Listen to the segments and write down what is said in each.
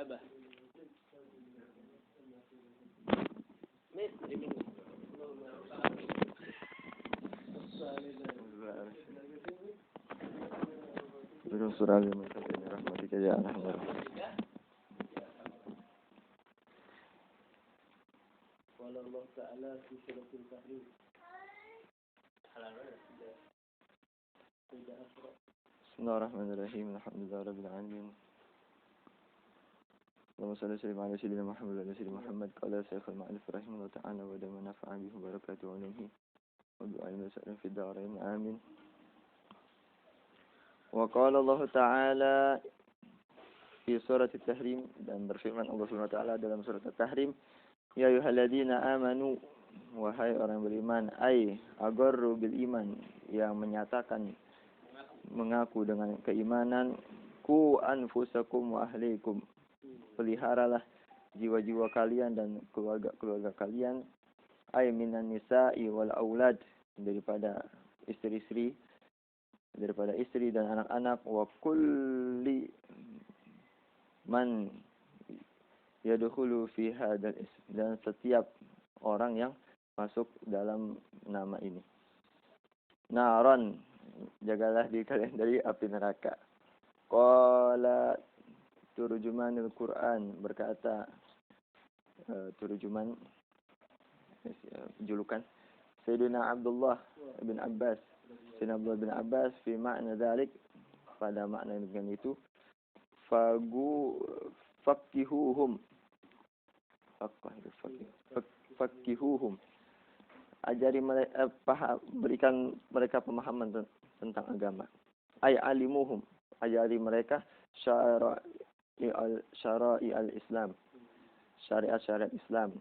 الإجابة. Belum surah al-Mu'min rahmatika ya arhamar rahimin. Qala Allah Ta'ala fi suratul Tahrim. Bismillahirrahmanirrahim. Alhamdulillahi rabbil alamin. Allahumma shalli wa sallim ala sayyidina Muhammad wa ala sayyidina Muhammad. Qala Syekhul Ma'arif rahimahullah ta'ala wa dama nafa'a bihi wa barakatuhu wa alihi wa bi'ilmi sa'in fid darain. Amin. Wa qala Allah Ta'ala fi surat At-Tahrim, dan berfirman Allah Subhanahu wa taala dalam surat At-Tahrim, ya ayyuhalladzina amanu, wahai orang beriman, agarru bil iman, yang menyatakan mengaku dengan keimanan, ku anfusakum wa ahlikum, peliharalah jiwa-jiwa kalian dan keluarga-keluarga kalian, minan nisa'i wal aulad, daripada istri-istri dan anak-anak, wa kulli man yadkhulu fi hadzal ism, dan setiap orang yang masuk dalam nama ini. Naron, jagalah diri kalian dari api neraka. Qala turjumanul Quran, berkata turjuman julukan Sayyidina Abdullah bin Abbas, Sayyidina Abdullah bin Abbas, fi makna dzalik, pada makna dengan itu, faqihuhum, ajari mereka, berikan mereka pemahaman tentang agama. Alimuhum, ajari mereka syara'i al-Islam, syariat-syariat Islam.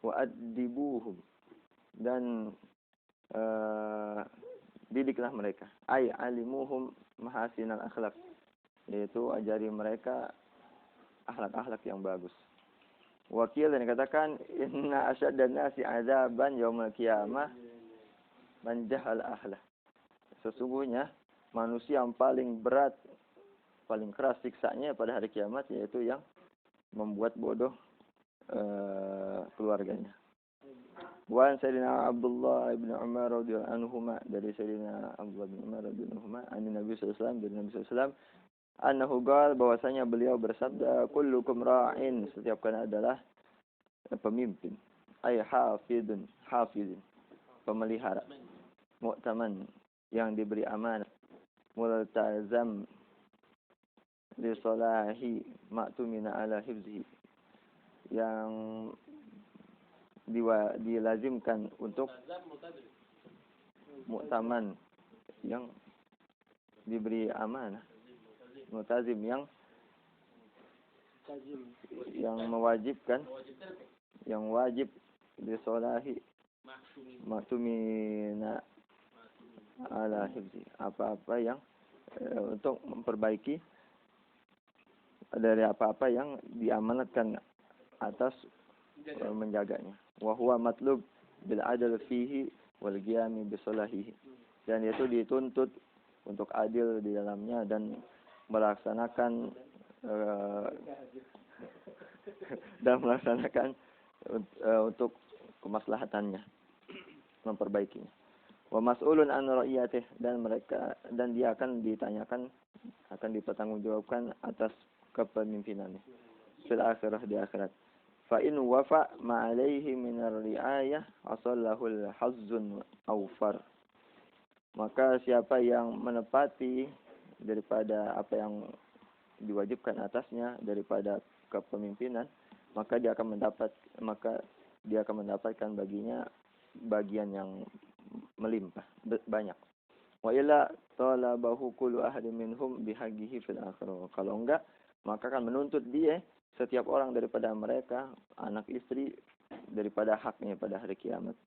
Wa adibuhum, dan didiklah mereka. Alimuhum mahasinal akhlak, yaitu ajari mereka akhlak-akhlak yang bagus. Wakil, dan dikatakan, inna asyaddan nasi azaban yaumil qiyamah man jahal ahlah. Sesungguhnya manusia yang paling berat, paling keras siksanya pada hari kiamat, yaitu yang membuat bodoh keluarganya. Wan Sayyidina Abdullah bin Umar radhiyallahu anhuma, dari Sayyidina Abdullah bin Umar radhiyallahu anhuma, Nabi sallallahu alaihi wasallam, dari Nabi sallallahu alaihi wasallam, annahu qala, bahwasanya beliau bersabda, kullukum ra'in, setiap kalian adalah pemimpin. Hafidun, pemelihara. Mu'taman, yang diberi amanah. Multazam li salahi ma'tumina ala hifzihi, yang dilazimkan untuk mu'taman, yang diberi amanah. Multazim, yang mewajibkan, yang wajib disolahi maktumina ala hifzi, apa-apa yang untuk memperbaiki dari apa-apa yang diamanatkan atas menjaganya. Wa huwa matlub bil adl fihi wal qiyam bi salahihi, dan itu dituntut untuk adil di dalamnya dan melaksanakan untuk kemaslahatannya, memperbaikinya. Wa mas'ulun an ra'iyatih, dan dia akan ditanyakan, akan dipertanggungjawabkan atas kepemimpinannya fil akhirah, di akhirat. Fa in wafa ma alaihi min ar-ri'ayah asallahu al-hazzun awfar, maka siapa yang menepati daripada apa yang diwajibkan atasnya daripada kepemimpinan, maka dia akan mendapatkan baginya bagian yang melimpah, banyak. Wa illa talabahu kullu ahadin minhum bihaqqihi fil akhirah, kalau enggak, maka akan menuntut dia, setiap orang daripada mereka, anak istri, daripada haknya pada hari kiamat.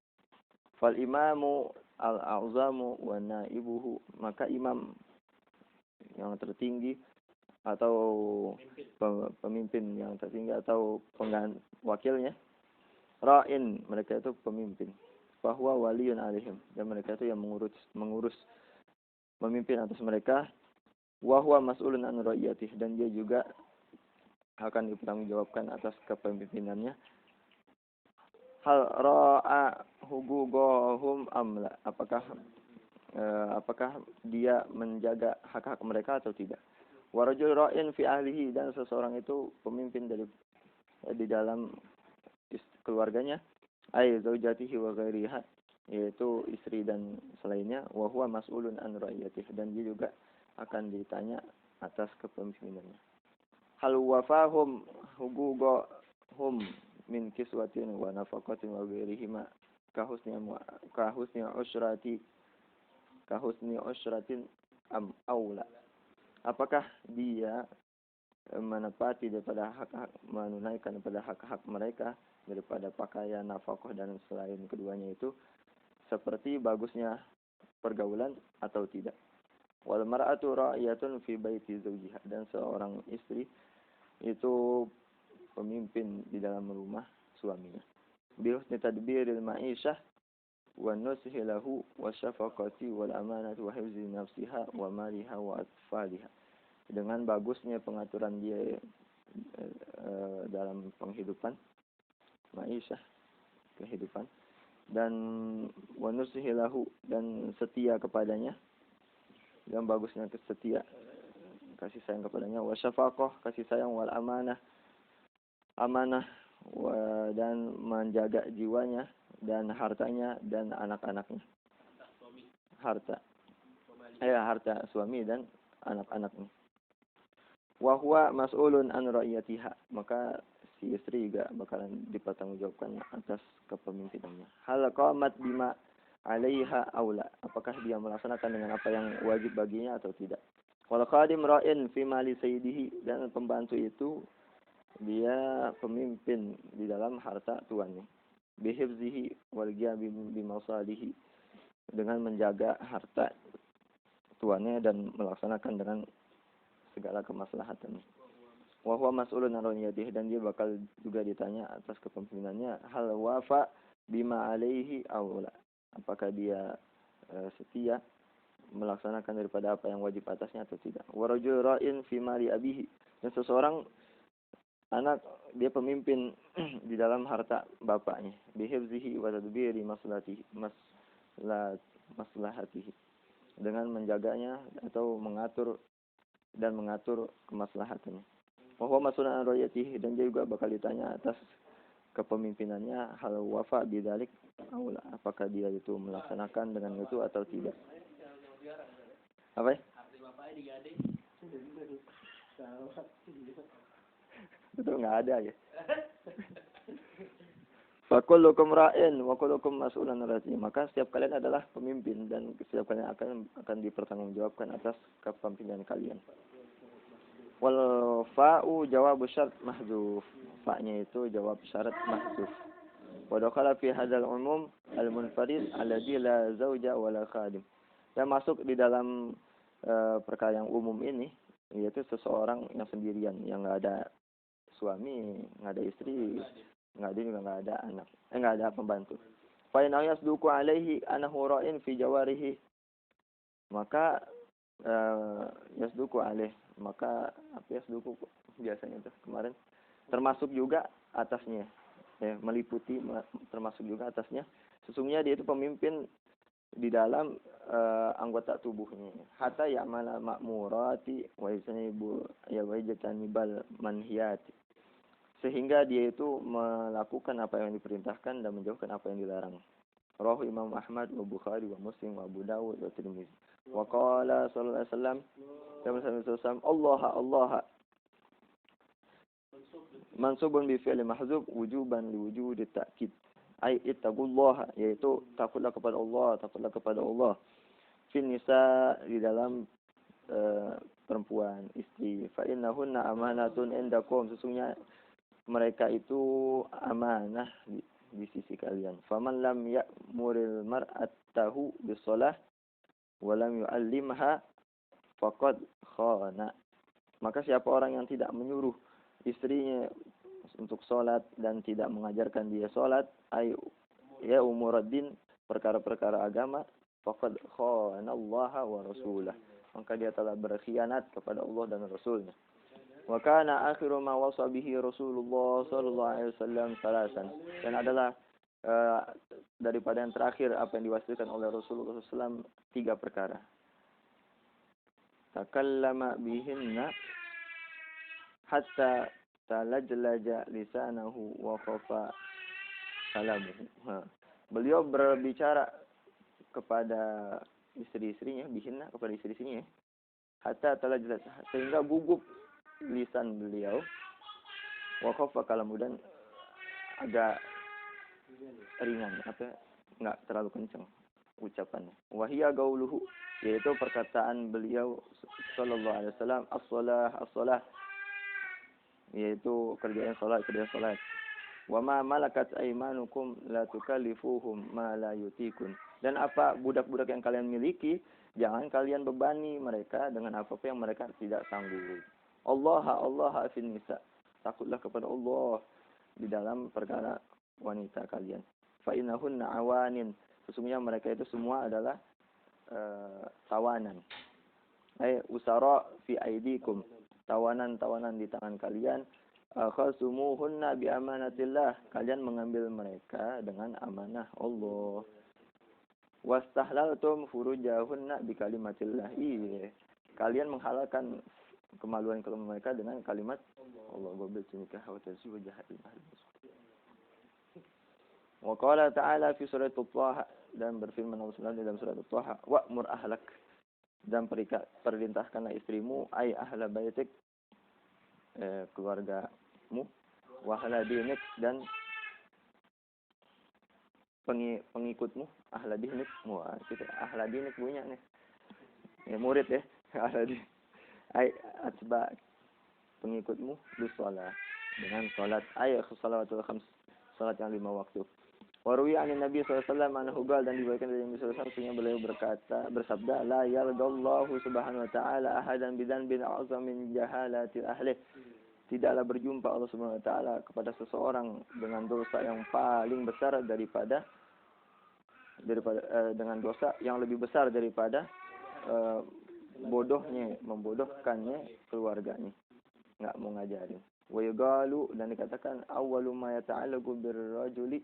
Fal imamu al-a'zamu wa naibuhu, maka imam yang tertinggi atau pemimpin yang tertinggi atau wakilnya, ra'in, mereka itu pemimpin, bahwa waliyun alaihim, dan mereka itu yang mengurus memimpin atas mereka, wa huwa mas'ulun an ra'iyatih, dan dia juga akan dipertanggungjawabkan atas kepemimpinannya. Hal ra'a huquqahum amla, apakah dia menjaga hak-hak mereka atau tidak. Wa rajul ra'in fi ahlihi, dan seseorang itu pemimpin di dalam keluarganya, ay zaujatihi wa ghairiha, yaitu istri dan selainnya, wa huwa mas'ulun an ra'iyatihi, dan dia juga akan ditanya atas kepemimpinannya. Hal wafahum huquqahum min kiswatin wa nafaqatin wa ghairihima kahusni usratin am aula. Apakah dia menepati daripada hak-hak, menunaikan daripada hak-hak mereka daripada pakaian, nafkah dan selain keduanya itu, seperti bagusnya pergaulan atau tidak. Wal mar'atu ra'iyatun fi baiti zawjiha, dan seorang istri itu pemimpin di dalam rumah suaminya. Bi husni tadbiril ma'isyah wa nushi lahu wa syafaqati wal amanati wa hifzi nafsiha wa maliha wa atfaliha. Dengan bagusnya pengaturan dia dalam penghidupan, ma'isyah, kehidupan, dan wa nushi lahu, dan setia kepadanya, yang bagusnya setia, kasih sayang kepadanya, wa syafaqah, kasih sayang, wal amanah, dan menjaga jiwanya dan hartanya dan anak-anaknya. Harta suami dan anak-anaknya. Wa huwa mas'ulun an ra'iyatiha, maka si istri juga bakalan dipertanggungjawabkan atas kepemimpinannya. Hal qamat bima 'alaiha aula, apakah dia melaksanakan dengan apa yang wajib baginya atau tidak. Wal qadim ra'in fi mali sayyidihi, dan pembantu itu dia pemimpin di dalam harta tuannya. Bihifzihi wal giyabi bimasalihi, dengan menjaga harta tuannya dan melaksanakan dengan segala kemaslahatannya. Wa huwa mas'ulun an ra'iyatihi, dan dia bakal juga ditanya atas kepemimpinannya. Hal wafa bima 'alaihi aula, apakah dia setia melaksanakan daripada apa yang wajib atasnya atau tidak. Wa rajul ra'in fi mali abihi, dan seseorang anak dia pemimpin di dalam harta bapaknya. Bihifzihi wa tadbiri maslahatihi, dengan menjaganya atau mengatur kemaslahatannya. Wa huwa mas'ulun an ra'iyatihi, dan dia juga bakal ditanya atas kepemimpinannya. Hal wafa bidzalik aula, apakah dia itu melaksanakan dengan itu atau tidak. Apa ya? Itu enggak ada ya. Fakullukum ra'in wa kullukum mas'ulun an ra'iyatihi, maka setiap kalian adalah pemimpin dan setiap kalian akan dipertanggungjawabkan atas kepemimpinan kalian. Wal fa'u jawabu syart mahdzuf, fa-nya itu jawab syarat mahdzuf. Wa dakhala fi hadzal umum al-munfarid alladhi la zauja wa la khadim, dan masuk di dalam perkara yang umum ini, yaitu seseorang yang sendirian, yang enggak ada suami, enggak ada istri, enggak ada anak, enggak ada pembantu. Fa in yasduqu alaihi anahu ra'in fi jawarihi, maka yasduqu alaihi, maka apa yasduqu biasanya itu kemarin termasuk juga atasnya, meliputi termasuk juga atasnya, sesungguhnya dia itu pemimpin di dalam anggota tubuhnya. Hatta ya'mala ma'murati wa yajtanibal manhiyati, sehingga dia itu melakukan apa yang diperintahkan dan menjauhkan apa yang dilarang. Rawahu Imam Ahmad wa Bukhari wa Muslim wa Abu Dawud wa Tirmidzi. Wa qala sallallahu alaihi wasallam Allah mansubun bi fi'li mahdzub wujuban li wujudi ta'kid. Ai ittaqullaha, yaitu takutlah kepada Allah. Fi nisa, di dalam perempuan, istri. Fa innahunna amanatun indakum, sesungguhnya mereka itu amanah di sisi kalian. Faman lam ya'muril mar'atahu bis-shalah wa lam yu'allimha faqad khana, maka siapa orang yang tidak menyuruh istrinya untuk sholat dan tidak mengajarkan dia sholat, ya umuraddin, perkara-perkara agama, faqad khana Allah wa rasulah, maka dia telah berkhianat kepada Allah dan Rasulnya. Wa kana akhiru ma wasa bihi Rasulullah sallallahu alaihi wasallam salasan. Dan adalah daripada yang terakhir apa yang diwasiatkan oleh Rasulullah SAW 3 perkara. Takallama bihinna hatta talajlaja lisanahu wa khafa kalamuhu. Beliau berbicara kepada istri-istrinya, bihinna kepada istri-istrinya, hatta talajlaj sehingga gugup lisan beliau, wa khafa kalamuhu dan agak ringan, enggak terlalu kencang ucapannya. Wahia gauluhu, yaitu perkataan beliau sallallahu alaihi wasallam, as-shalah, yaitu kerjaan salat. Wa ma malakat aymanukum la tukallifuhum ma la yutikun. Dan apa budak-budak yang kalian miliki, jangan kalian bebani mereka dengan apa yang mereka tidak sanggup. Allah fin nisa. Takutlah kepada Allah di dalam perkara wanita kalian. Fa innahunna awanin. Sesungguhnya mereka itu semua adalah tawanan. Usara fi aidikum. Tawanan-tawanan di tangan kalian. Akhasumuhunna bi amanatillah. Kalian mengambil mereka dengan amanah Allah. Wastahlaltum furujahunna bi kalimatillah. Kalian menghalalkan kemaluan mereka dengan kalimat Allah. Wabil nikah wa tazwij ahli. Wa qala ta'ala fi surat At-Taha, dan berfirman Allah Subhanahu dalam surat At-Taha, wa'mur ahlak, dan perintahkanlah istrimu, ay ahla baitik, keluargamu, wa ahla dinik, dan pengikutmu, ahla dinik, kita ahla dinik bunyinya nih. Ya murid ya, ahla dinik. Ay atba, pengikutmu bisalah, dengan salat, ay salawatul khams, salat yang 5 waktu. Warwi an Nabi sallallahu alaihi wasallam anhu qala, dan diriwayatkan dari Nabi sallallahu alaihi wasallam beliau bersabda, la yardallahu subhanahu wa ta'ala ahadan bidzanbin a'zam min jahalati ahli. Tidaklah berjumpa Allah Subhanahu wa taala kepada seseorang dengan dosa yang paling besar daripada dengan dosa yang lebih besar daripada membodohkannya keluarganya, enggak mau ngajarin. Wa yuqalu, dan dikatakan awwalu ma yata'allaqu birrajuli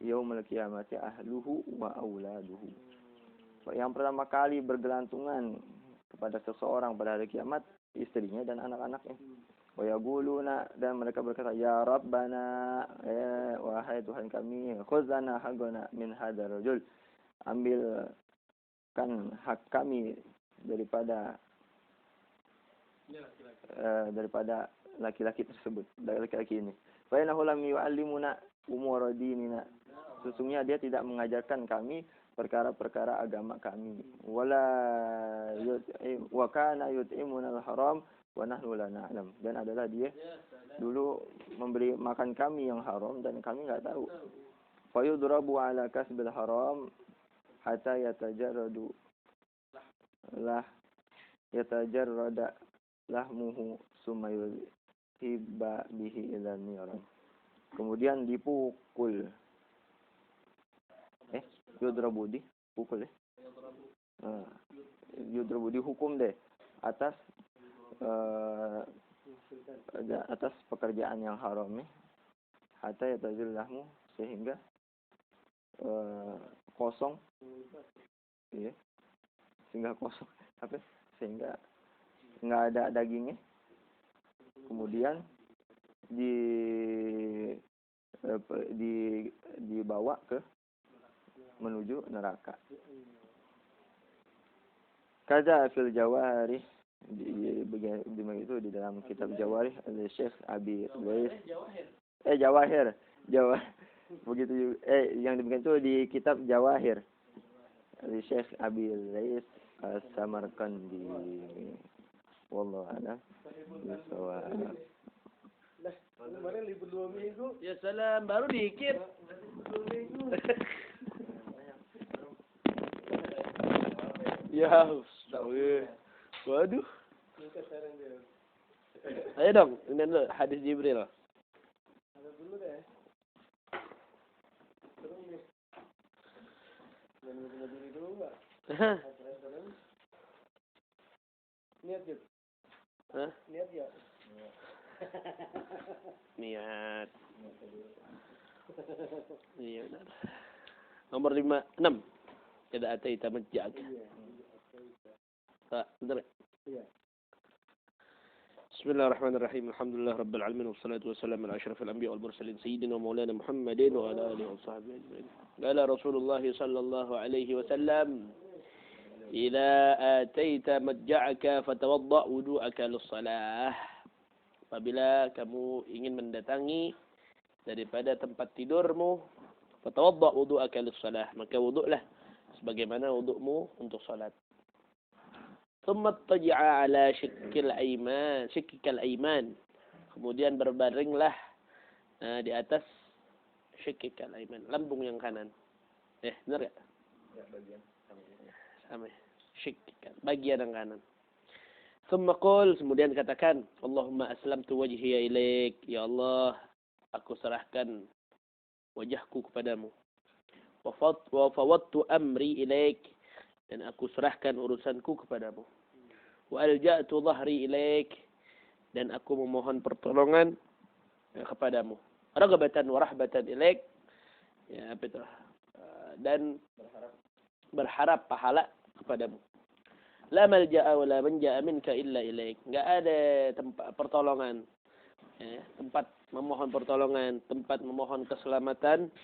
yaumul qiyamati ahluhu wa auladuhu. Yang pertama kali bergelantungan kepada seseorang pada hari kiamat, istrinya dan anak-anaknya. Wa yaquluna, dan mereka berkata, ya Rabbana, wahai Tuhan kami, khuzana haqqana min hadzal rajul, ambilkan hak kami daripada laki-laki tersebut, dari laki-laki ini. Fa innahu lam yu'allimuna umur dinina. Sesungguhnya dia tidak mengajarkan kami perkara-perkara agama kami. Wa kana yut'imuna al-haram wa nahnu la na'lam. Dan adalah dia dulu memberi makan kami yang haram dan kami enggak tahu. Fa yudrabu ala kasbil haram hatta yatajarrada lahmuhu summa yuhibba bihi ila niran. Kemudian dipukul. Yudrabu, dipukul ya. Yudrabu, dihukum deh atas pekerjaan yang haram ya. Hatta yatajallahmu, sehingga kosong. Iya. Sehingga kosong. Sehingga enggak ada dagingnya. Kemudian dibawa menuju neraka. Kaza fil jawarih, itu di dalam kitab Jawarih oleh Syekh Abi Lais. Jawahir. Begitu yang demikian itu di kitab Jawahir oleh Syekh Abi Lais As-Samarqandi. Wallahu a'lam. Kemarin libur 2 minggu. Ya salam, baru dikit. 2 minggu. Ya, ustaz. Waduh. Ayo dong, ini dulu hadis Jibril. Ada dulu deh. Terus nih. Dan diri dulu enggak? Niat ya? Hah? Niat ya? Niat. Iya benar. Nomor 6. Idza ataita majja'ak. Benar. Iya. Bismillahirrahmanirrahim. Alhamdulillah rabbil alamin wassalatu wassalamu ala asyrafil anbiya wal mursalin sayyidina wa maulana Muhammadin wa ala alihi washabbihi ajma'in. Qala Rasulullah sallallahu alaihi wasallam, "Idza ataita madja'aka fatawadda' wudu'aka lis-shalah." Apabila kamu ingin mendatangi daripada tempat tidurmu, fatawadda' wudu'aka lis-shalah, maka wudu'lah sebagaimana wudu'mu untuk salat. Thumma taji'a ala shikkil ayman. Kemudian berbaringlah di atas shikkil ayman, lambung yang kanan. Benar enggak? Ya, bagian Sama. Shikkil, bagian yang kanan. Thumma qul, kemudian katakan, Allahumma aslamtu wajhiya ilaik. Ya Allah, aku serahkan wajahku kepadamu. Wa fawwadtu amri ilaik. Dan aku serahkan urusanku kepadamu. Wa alja'tu dhahri ilaik. Dan aku memohon pertolongan kepadamu. Raghbatan wa rahbatan ilaik. Ya, apa itu? Dan berharap pahala kepadamu. La malja'a wa la manja'a minka illa ilaik. Enggak ada tempat pertolongan. Tempat memohon pertolongan, tempat memohon keselamatan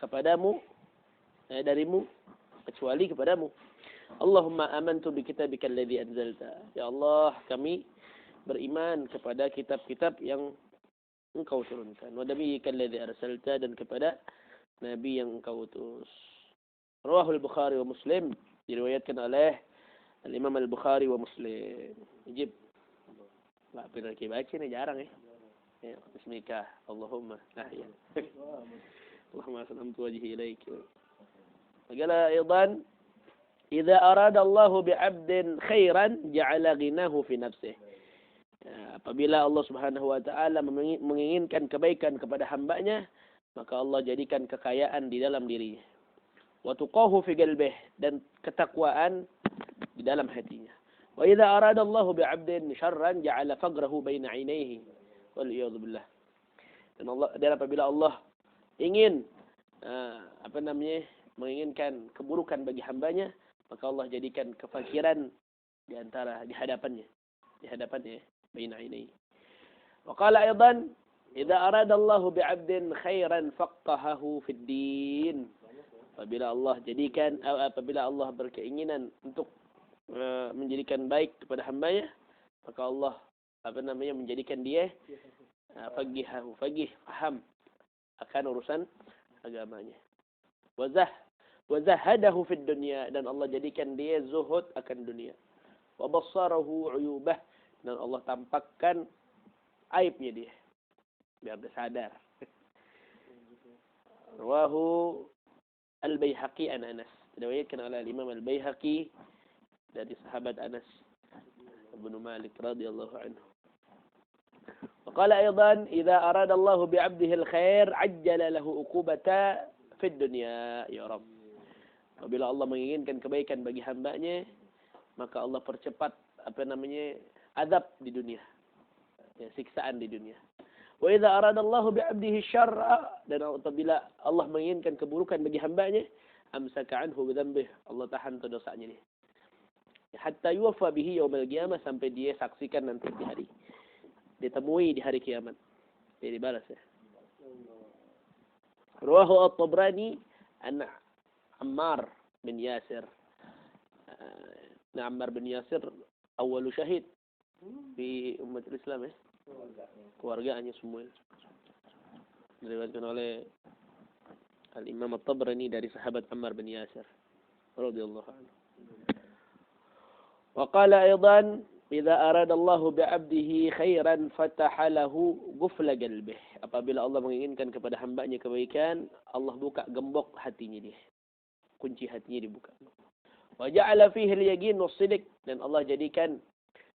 kepadamu, darimu, kecuali kepadamu. Allahumma amantu bi kitabika alladhi anzalta. Ya Allah, kami beriman kepada kitab-kitab yang engkau turunkan. Wa nabiyyika alladhi arsalta, dan kepada nabi yang engkau utus. Rawahul Bukhari wa Muslim, diriwayatkan oleh Al-Imam Al-Bukhari wa Muslim. Ijib. Enggak pernah baca nih, jarang ya. Bismika Allahumma. Ya. Allahumma aslamtu wajhi ilaik. Qala aidan, idza arada Allah bi'abdin khairan ja'ala ghinahu fi nafsihi. Apabila Allah Subhanahu wa taala menginginkan kebaikan kepada hambanya, maka Allah jadikan kekayaan di dalam dirinya. Wa tuqahu fi qalbihi, dan ketakwaan di dalam hatinya. Wa idza arada Allah bi'abdin syarran ja'ala faqrahu baina 'ainaihi. Wal iyad billah. Dan apabila Allah ingin menginginkan keburukan bagi hambanya, maka Allah jadikan kefakiran di hadapannya baina ainai. Wa qala aidan, idza arada Allah bi'abdin khairan faqahahu fid din. Apabila Allah berkeinginan untuk menjadikan baik kepada hambanya, maka Allah menjadikan dia faqih, paham akan urusan agamanya. Wa zahadahu fid dunya, dan Allah jadikan dia zuhud akan dunia. Wa bassarahu uyubah, dan Allah tampakkan aibnya dia biar dia sadar. Rawahu Al-Baihaqi an Anas, diriwayatkan oleh Imam Al-Baihaqi dari sahabat Anas bin Malik radhiyallahu anhu. Qala aidan, idza arada Allah bi'abdihi al-khair ajjala lahu uqubata fid dunya. Ya Rabb, apabila Allah menginginkan kebaikan bagi hambanya, maka Allah percepat azab di dunia, siksaan di dunia. Wa idza arada Allah bi'abdihi syarra, dan apabila Allah menginginkan keburukan bagi hambanya, amsaka anhu bidzambih, Allah tahan dosanya dia. Hatta yuwaffa bihi yaumil qiyamah, sampai dia saksikan nanti di hari, ditemui di hari kiamat, dia dibalas ya. Rawahu At-Tabrani an Ammar bin Yasir. Ammar bin Yasir awalu syahid di umat Islam ya. Keluarganya semua. Diriwayatkan oleh Al-Imam At-Tabrani dari sahabat Ammar bin Yasir radhiyallahu anhu. Wa qala aidan, idza arada Allah bi'abdihi khairan fataha lahu ghufla qalbihi. Apabila Allah menginginkan kepada hambanya kebaikan, Allah buka gembok hatinya dia. Kunci hatinya dibuka. Wa ja'ala fihi al-yaqin was-sidq, dan Allah jadikan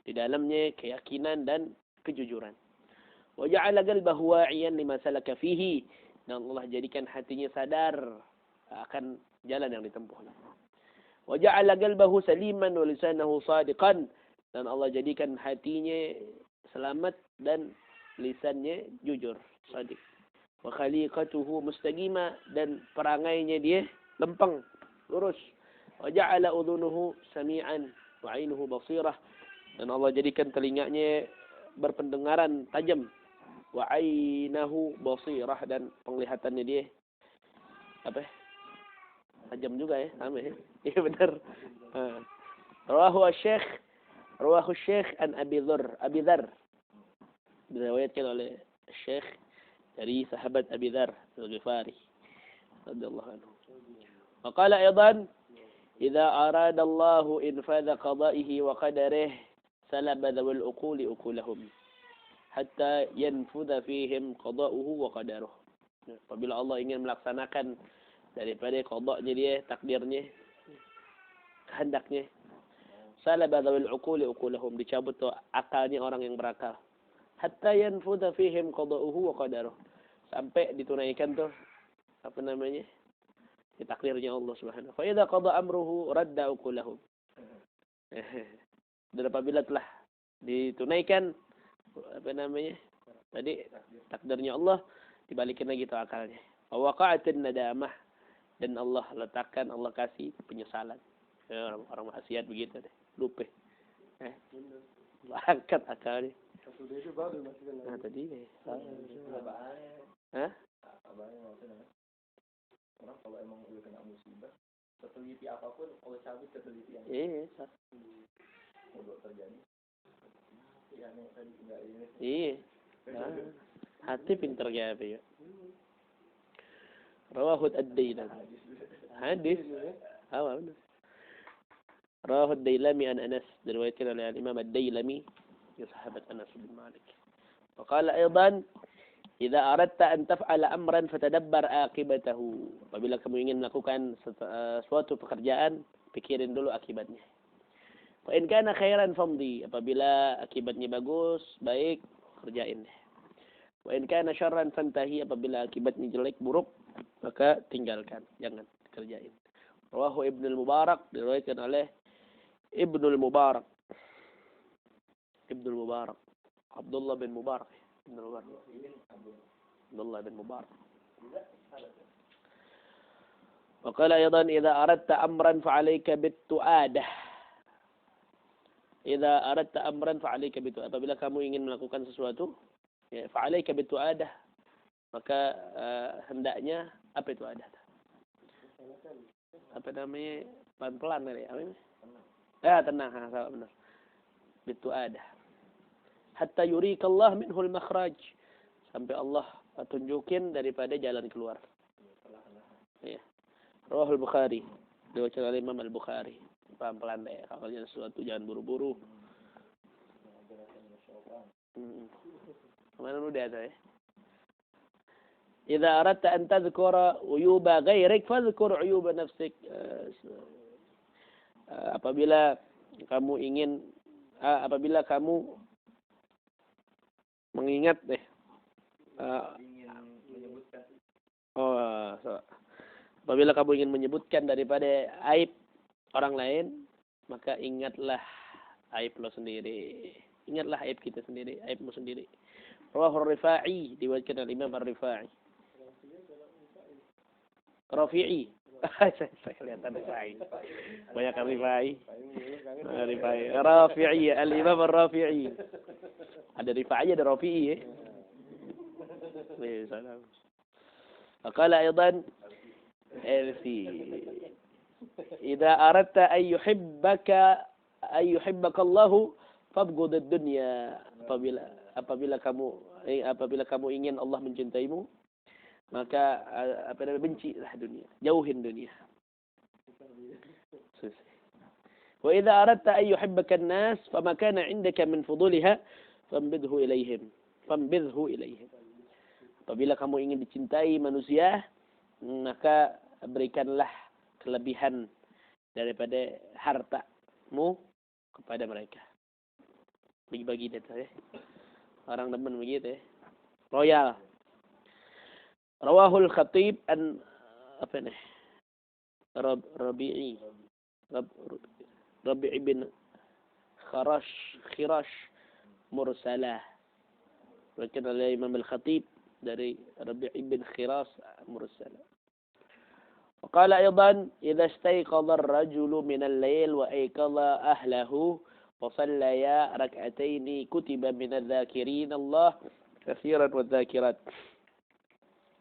di dalamnya keyakinan dan kejujuran. Wa ja'ala qalbahu wa'iyan lima salaka fihi, dan Allah jadikan hatinya sadar akan jalan yang ditempuhnya. Wa ja'ala qalbahu saliman wa lisanahu sadiqan, dan Allah jadikan hatinya selamat dan lisannya jujur, shadiq. Wa khaliqatuhu mustaqima, dan perangainya dia lempeng, lurus. Wa ja'ala udhunuhu sami'an wa 'ainuhu basirah, dan Allah jadikan telinganya berpendengaran tajam. Wa 'ainahu basirah, dan penglihatannya dia apa? Tajam juga ya, sama ya. Iya benar. Rawahu Syekh an Abi Dzar. Diriwayatkan oleh Syekh dari sahabat Abi Dzar Al-Ghifari radhiyallahu anhu. Wa qala aidan, idza arada Allahu infadha qada'ihi wa qadarihi salaba dzawil uquli uqulahum hatta yanfudha fihim qada'uhu wa qadaruhu. Apabila Allah ingin melaksanakan daripada qada'nya dia, takdirnya, kehendaknya, salaba dzawil uquli uqulahum, dicabut tuh akalnya orang yang berakal. Hatta yanfudha fihim qada'uhu wa qadaruhu, sampai ditunaikan tuh apa namanya? Takdirnya Allah Subhanahu. Fa idza qada amruhu radda uqulahum. Dan apabila telah ditunaikan apa namanya? Tadi takdirnya Allah, dibalikin lagi tuh akalnya. Wa waqa'atin nadamah, dan Allah letakkan, Allah kasih penyesalan. Ya, orang maksiat begitu deh, lupa. Angkat akalnya. Nah tadi deh. Hah? Orang kalau emang udah kena musibah, seteliti apapun Allah cabut ketelitian. Iya. Kalau terjadi. Ya nih tadi enggak ini. Iya. Hati pintar kayak apa ya? Rawahu ad-Dailami. Hadis. Apa benar? Rawahu ad-Dailami an Anas, diriwayatkan oleh Imam ad-Dailami, ya sahabat Anas bin Malik. Wa qala aidan, idza aradta an taf'ala amran fatadabbar aqibatahu. Apabila kamu ingin melakukan suatu pekerjaan, pikirin dulu akibatnya. Wa in kana khairan famdi, apabila akibatnya bagus, baik, kerjain deh. Wa in kana syarran fantahi, apabila akibatnya jelek, buruk, maka tinggalkan, jangan kerjain. Rawahu Ibnu Mubarak, diriwayatkan oleh Ibnu Mubarak. Abdullah bin Mubarak. Abdullah bin Mubarak. Wa qala aidan, idza aradta amran fa 'alaika bit-tu'adah. Idza aradta amran fa 'alaika bit-tu'adah. Apabila kamu ingin melakukan sesuatu, ya fa 'alaika bit-tu'adah, maka hendaknya apa itu adah? Apa namanya? Pelan-pelan kali ya. Tenang, salah benar. Bit-tu'adah. Hatta yurikallah minhul makhraj, sampai Allah tunjukin daripada jalan keluar. Ya. Rawahul Bukhari, diriwayatkan oleh Imam Al-Bukhari. Pelan-pelan deh, kalau jangan sesuatu jangan buru-buru. Kemana udah ada ya? Idza aradta an tadhkura uyuba ghairik fadhkur uyuba nafsik. Apabila kamu mengingat apabila kamu ingin menyebutkan daripada aib orang lain, maka ingatlah aib lo sendiri. Ingatlah aib kita sendiri, aibmu sendiri. Rawahu Ar-Rifa'i, diriwayatkan oleh Imam Ar-Rifa'i. Rafi'i. Saya kelihatan Rifa'i. Banyak Rifa'i. Rafi'i, Al-Imam Ar-Rafi'i. Ada Rifa'i, ada Rafi'i ya. Salam. Qala aidan, idza aradta an yuhibbaka Allah fabghud ad-dunya. Apabila kamu ingin Allah mencintaimu, maka bencilah dunia, jauhin dunia. Wa idza aradta an yuhibbaka an-nas fama kana 'indaka min fudulha fambidhu ilaihim. Apabila kamu ingin dicintai manusia, maka berikanlah kelebihan daripada hartamu kepada mereka. Bagi-bagi data ya. Orang demen begitu ya. Royal. Rawahul Khatib an Rabi'i bin Khirash mursalah. Diriwayatkan oleh Imam Al-Khatib dari Rabi' bin Khiras mursalah. وقال أيضا إذا استيقظ الرجل من الليل وأيقظ أهله وصليا ركعتين كتب من الذاكرين الله كثيرا والذاكرات.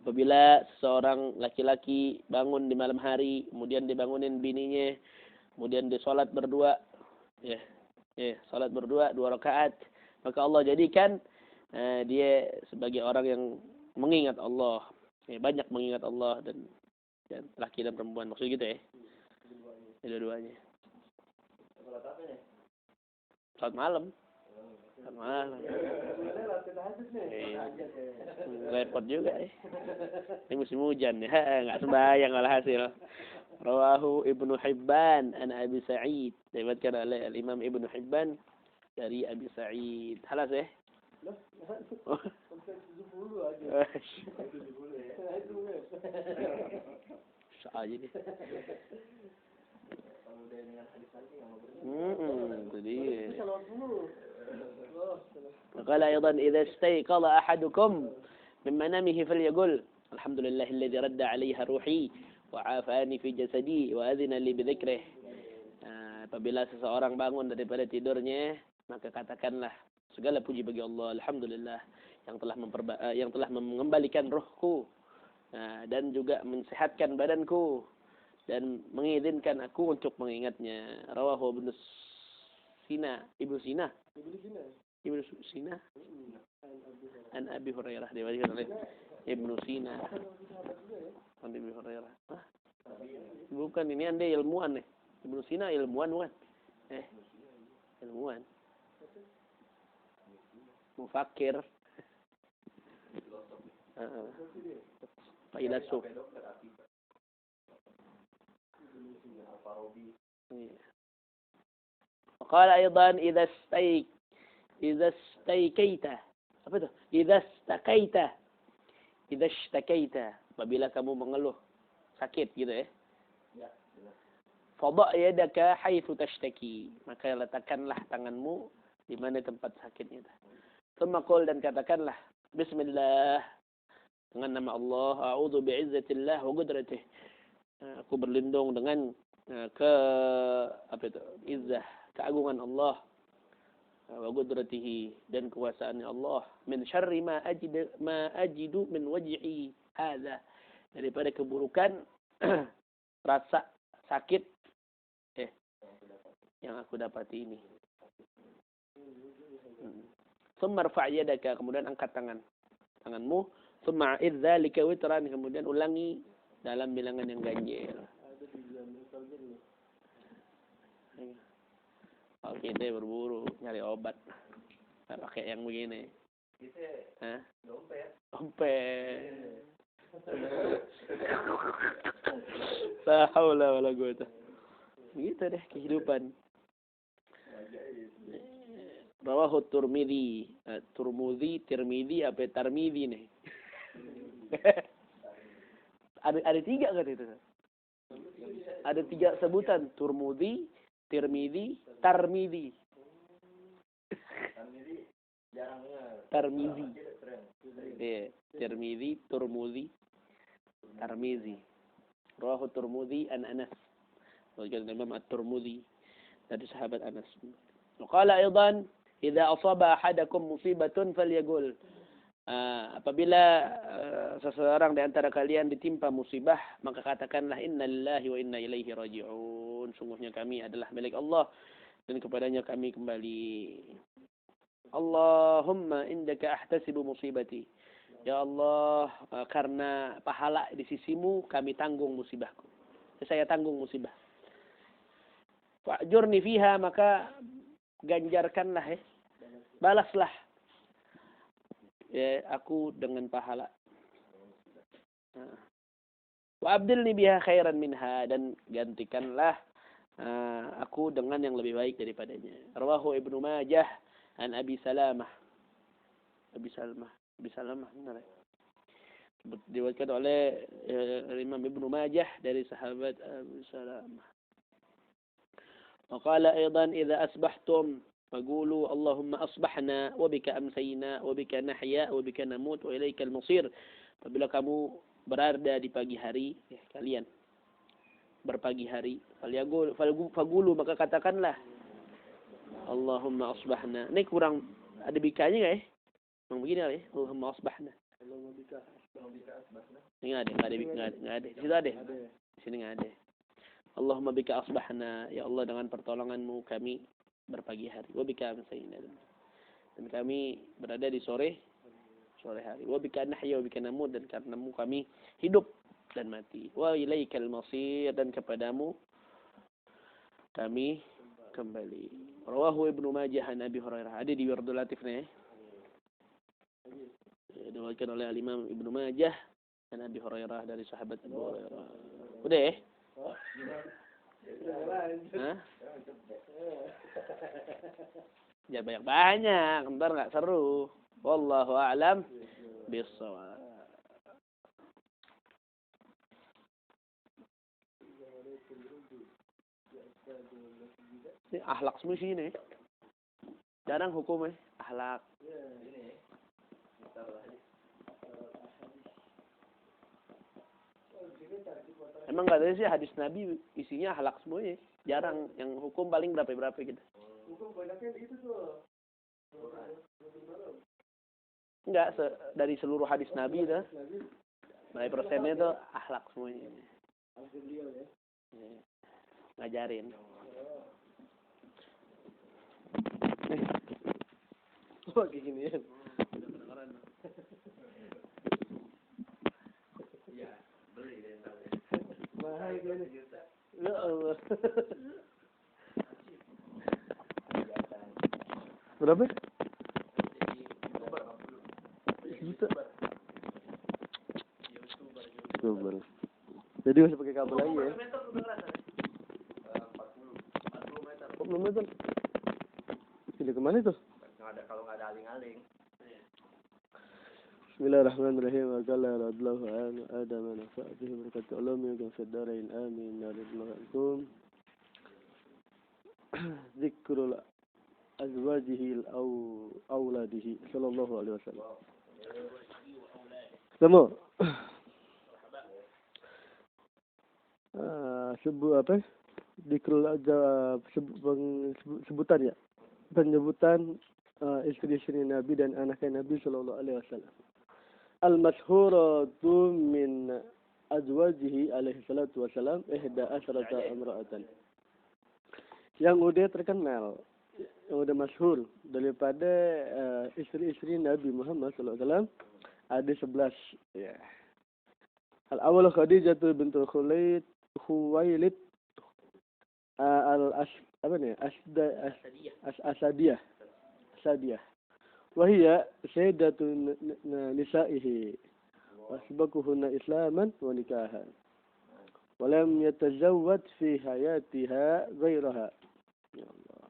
Apabila seseorang laki-laki bangun di malam hari, kemudian dibangunin bininya, kemudian dia salat berdua, salat berdua 2 rakaat, maka Allah jadikan dia sebagai orang yang mengingat Allah, banyak mengingat Allah dan laki dan perempuan, maksud gitu ya? Dua-duanya. Salat malam. Salat malam. Repot juga ya. Ini musim hujan ya, nggak sembahyang malah hasil. Rawahu Ibnu Hibban an Abi Sa'id. Diriwayatkan oleh Imam Ibnu Hibban dari Abi Sa'id. Halas ya? Aja deh. Itu dia. قال أيضا إذا استيقظ أحدكم من منامه فليقل الحمد لله الذي رد عليها روحي وعافاني في جسدي وأذن لي بذكره. Apabila seseorang bangun daripada tidurnya, maka katakanlah segala puji bagi Allah, alhamdulillah yang telah mengembalikan rohku dan juga mensehatkan badanku dan mengizinkan aku untuk mengingatnya. Rawahu Ibnu Sina an Abi Hurairah, diriwayatkan oleh Ibnu Sina an Abi Hurairah. Bukan, ini anda ilmuwan nih. Ibnu Sina ilmuwan bukan? Ilmuwan. Mufakir. Filsuf. وقال أيضا إذا استيقظت apa itu? Idza istakaita, apabila kamu mengeluh sakit gitu ya. Fadha yadaka haitsu tashtaki, maka letakkanlah tanganmu di mana tempat sakitnya. Tsumma qul, dan katakanlah bismillah, dengan nama Allah, a'udzu bi'izzatillah wa qudratihi. Aku berlindung dengan izzah, keagungan Allah, wa qudratihi, dan kekuasaannya Allah, min syarri ma ajidu min waj'i hadza, daripada keburukan rasa sakit yang aku dapati ini. Tsumma rfa' yadaka, kemudian angkat tanganmu, tsumma a'id dzalika witran, kemudian ulangi dalam bilangan yang ganjil. Oke, kita berburu nyari obat, nggak pakai yang begini. Dompet. La haula wala quwata. Begitu deh kehidupan. Rawahu Tirmidzi. Tirmidzi apa Tarmidzi nih? Ada 3 kan itu? Ada 3 sebutan, Tirmidzi, Tirmidzi, Tarmidzi. Tarmidzi. Tirmidzi, Tirmidzi, Tarmidzi. Rawahu Tirmidzi an Anas. Wajib Imam At-Tirmidzi dari sahabat Anas. Qala aidan idza asaba ahadakum musibatun falyaqul. Apabila seseorang di antara kalian ditimpa musibah, maka katakanlah innalillahi wa inna ilaihi raji'un. Sungguhnya kami adalah milik Allah dan kepadanya kami kembali. Allahumma indaka ahtasibu musibati. Ya Allah, karena pahala di sisimu kami tanggung musibahku. Saya tanggung musibah. Fa'jurni fiha, maka ganjarkanlah balaslah aku dengan pahala. Wa abdilni biha khairan minha, dan gantikanlah aku dengan yang lebih baik daripadanya. Rawahu Ibnu Majah an Abi Salamah. Benar ya? Diriwayatkan oleh Imam Ibnu Majah dari sahabat Abu Salamah. Wa qala aidan idza asbahtum Faqulu Allahumma asbahna wa bika amsayna wa bika nahya wa bika namut wa ilaikal masir. Apabila kamu berada di pagi hari, ya, kalian berpagi hari, faqulu maka katakanlah Allahumma asbahna. Ini kurang ada bikanya enggak ya? Memang begini kali ya. Allahumma asbahna. Allahumma bika asbahna. Ini enggak ada. Di situ ada. Di sini enggak ada. Allahumma bika asbahna, ya Allah dengan pertolonganmu kami berpagi hari. Wa bika amsayna. Dan kami berada di sore hari. Wa bika nahya wa bika namut, dan karenamu kami hidup dan mati. Wa ilaikal masir, dan kepadamu kami kembali. Rawahu Ibnu Majah an Abi Hurairah. Ada di Wirdul Latifnya. Diriwayatkan oleh Imam Ibnu Majah an Abi Hurairah dari sahabat Abu Hurairah. Udah ya? Hah? Jangan banyak-banyak, ntar nggak seru. Wallahu a'lam bishawab. Ini akhlak semua sih ini. Jarang hukum akhlak. Emang katanya sih hadis Nabi isinya akhlak semuanya. Jarang yang hukum paling berapa gitu. Hukum banyaknya itu tuh. Enggak, dari seluruh hadis Nabi itu. Berapa persennya itu akhlak semuanya. Ngajarin. Wah, kayak gini ya. Ya, beli deh ntar. Mahal kan? Ya Allah. Berapa? Juta. YouTuber. Jadi masih pakai kabel lagi ya? 40 meter. Pilih kemana tuh? Kalau nggak ada aling-aling. Bismillahirrahmanirrahim. Wa qala radhiyallahu anhu Adam wa nafa'atihi barakatuh ulumi wa fid darain amin ya rabbal alamin. Zikrul azwajihi aw auladihi sallallahu alaihi wasallam. Semua. Apa? Zikrul sebutan ya. Penyebutan istri-istri Nabi dan anaknya Nabi sallallahu alaihi wasallam. Al-mashhuratu min azwajihi alaihi salatu wasalam 11 imra'atan. Yang udah terkenal, yang udah masyhur daripada istri-istri Nabi Muhammad sallallahu alaihi wasallam ada 11 ya. Al-awwal Khadijah bintu Khuwailid Asadiyah. Wahia sayyidatun nisa'ihi wasbakuhunna islaman wa nikahan. Walam yatazawwad fi hayatiha ghairaha. Ya Allah.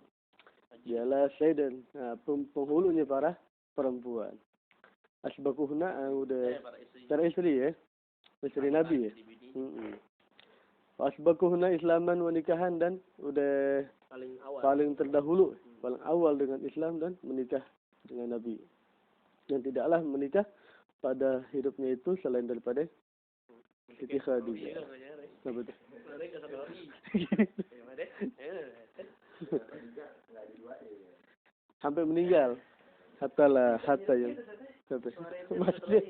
Dialah sayyidan, penghulunya para perempuan. Asbakuhunna udah para istri ya. Istri Nabi ya. Asbakuhunna islaman wa nikahan, dan udah paling terdahulu, paling awal dengan Islam dan menikah dengan Nabi. Dan tidaklah menikah pada hidupnya itu selain daripada Siti Khadijah. Sampai meninggal. Hatta yang maksudnya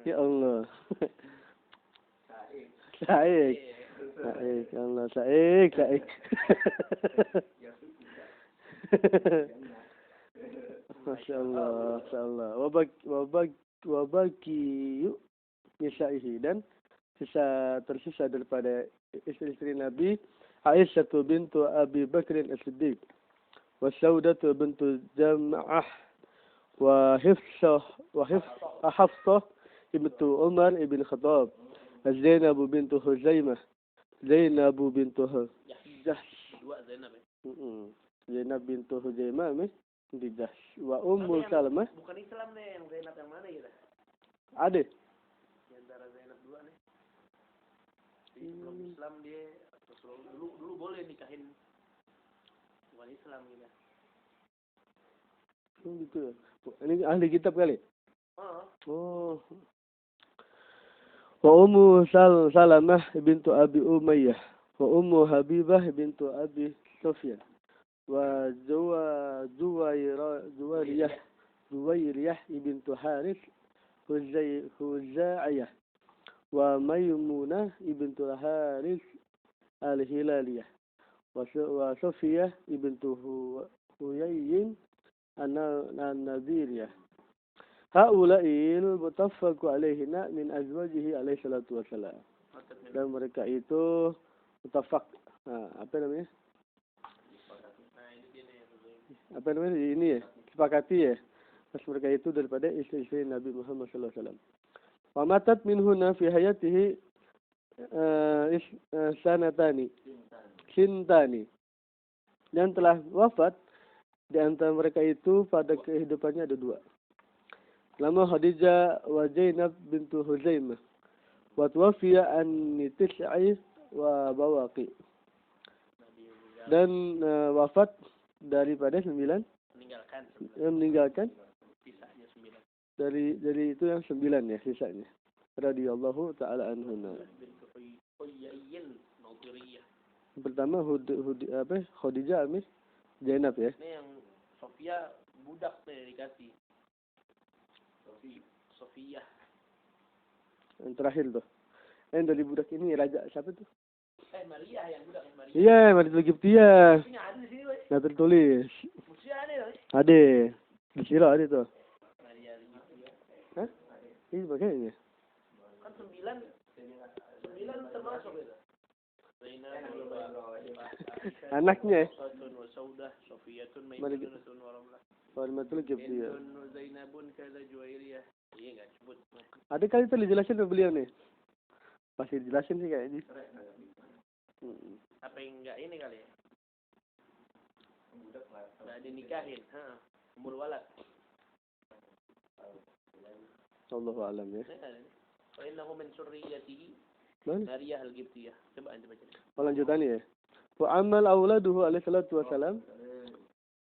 ya Allah. Saik. Ya Allah, saik. Masya Allah. Wabaki yuk nisaihi, dan tersisa daripada istri-istri Nabi Aisyah bintu Abi Bakr as-Siddiq, wa Saudah bintu Jam'ah, wa Hafsah bintu Umar ibn Khattab, Zainab bintu Huzaimah, Zainab bintu Jahsh, Zainab bintu Huzaimah di Jahsh, wa Ummu Salamah. Bukan Islam nih, yang Zainab yang mana gitu? Ada. Di antara Zainab dua nih. Sebelum Islam dia dulu boleh nikahin bukan Islam gitu. Oh, gitu ya. Ini ahli kitab kali? Ah. Oh. Wa ummu Salamah bintu Abi Umayyah. Wa ummu Habibah bintu Abi Sufyan. Wa Juwairiyah bintu Harith Huzaiyah. Wa Maymunah bintu Harith Al-Hilaliyah. Wa Sofiyah bintu Huyayyin An-Nadiriyah. Haula'il mutaffaqu alaihinna min azwajihi alaihi salatu wassalam. Dan mereka itu mutafaq. Apa namanya? Apa namanya? Ini ya, sepakati ya. Pas mereka itu daripada istri-istri Nabi Muhammad sallallahu alaihi wasallam. Wa matat minhunna fi hayatihi sintani. Dan telah wafat di antara mereka itu pada kehidupannya ada 2. Nama Khadijah wa Zainab bintu Huzaimah. Wa tuwafiya an tis'i wa bawaqi. Dan wafat daripada 9. Meninggalkan Sisanya 9. dari itu yang 9 ya sisanya. Radhiyallahu ta'ala anhunna. Pertama Khadijah Amis Zainab ya. Ini yang Sofia budak nih dikasih. Sofia. Yang terakhir tuh. Yang dari budak ini raja siapa tuh? Maria yang budak Maria. Iya, Maria Egyptia. Ini ada di sini, weh. Nggak tertulis. Musia ada, weh. Ada. Di Sira ada tuh. Maria Egyptia. Hah? Ini bagaimana? Kan 9 termasuk itu. Anaknya. Saudah, Sofiyatun, Maimunatun, Waramlah. Mariatul Egyptia. Zainabun kaza Juwairiyah. Iya enggak sebut. Ada kali itu dijelasin sama beliau nih. Pasti dijelasin sih kayaknya. Apa yang enggak ini kali ya? Enggak dinikahin, umur walad. Allahu a'lam ya. Wa innahu min surriyatihi Mana? Maria al-Qibtiyah. Coba anda baca. Lanjutannya ya. Wa amal auladuhu alaihi salatu wassalam